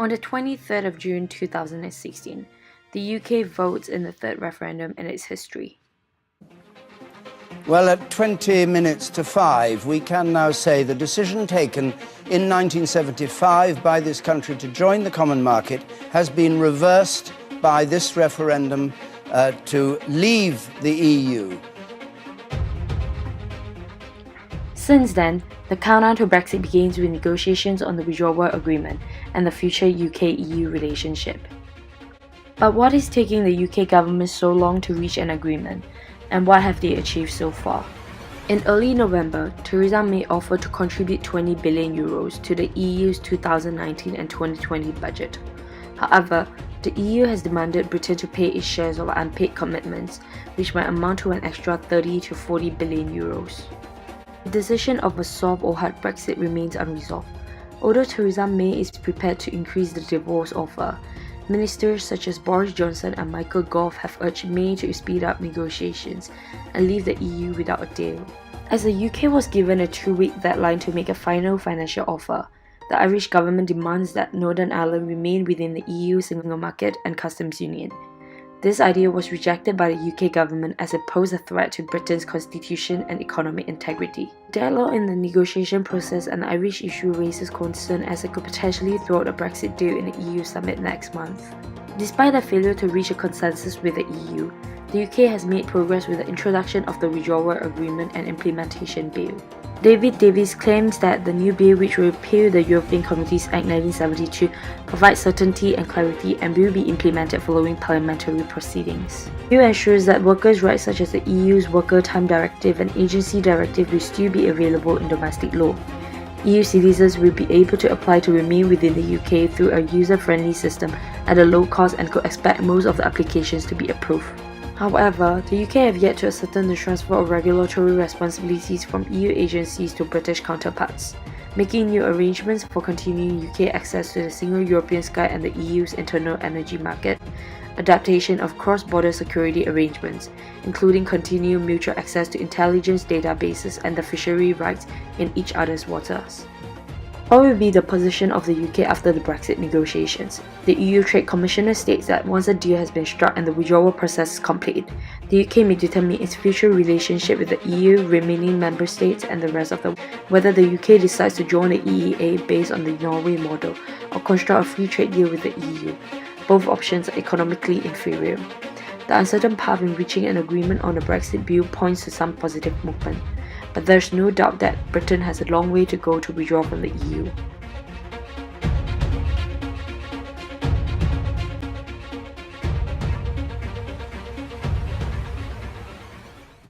On the 23rd of June 2016, the UK votes in the third referendum in its history. Well, at 20 minutes to 5, we can now say the decision taken in 1975 by this country to join the common market has been reversed by this referendum to leave the EU. Since then, the countdown to Brexit begins with negotiations on the withdrawal agreement and the future UK-EU relationship. But what is taking the UK government so long to reach an agreement, and what have they achieved so far? In early November, Theresa May offered to contribute €20 billion to the EU's 2019 and 2020 budget. However, the EU has demanded Britain to pay its shares of unpaid commitments, which might amount to an extra €30 to €40 billion. The decision of a soft or hard Brexit remains unresolved. Although Theresa May is prepared to increase the divorce offer, ministers such as Boris Johnson and Michael Gove have urged May to speed up negotiations and leave the EU without a deal. As the UK was given a 2-week deadline to make a final financial offer, the Irish government demands that Northern Ireland remain within the EU single market and customs union. This idea was rejected by the UK government as it posed a threat to Britain's constitution and economic integrity. Dialogue in the negotiation process and the Irish issue raises concern as it could potentially thwart a Brexit deal in the EU summit next month. Despite the failure to reach a consensus with the EU, the UK has made progress with the introduction of the withdrawal agreement and implementation bill. David Davis claims that the new bill, which will repeal the European Communities Act 1972, provides certainty and clarity and will be implemented following parliamentary proceedings. The bill ensures that workers' rights such as the EU's Worker Time Directive and Agency Directive will still be available in domestic law. EU citizens will be able to apply to remain within the UK through a user-friendly system at a low cost and could expect most of the applications to be approved. However, the UK have yet to ascertain the transfer of regulatory responsibilities from EU agencies to British counterparts, making new arrangements for continuing UK access to the single European sky and the EU's internal energy market, adaptation of cross-border security arrangements, including continued mutual access to intelligence databases and the fishery rights in each other's waters. What will be the position of the UK after the Brexit negotiations? The EU Trade Commissioner states that once a deal has been struck and the withdrawal process is complete, the UK may determine its future relationship with the EU, remaining member states, and the rest of the world, whether the UK decides to join the EEA based on the Norway model or construct a free trade deal with the EU. Both options are economically inferior. The uncertain path in reaching an agreement on the Brexit bill points to some positive movement, but there's no doubt that Britain has a long way to go to withdraw from the EU.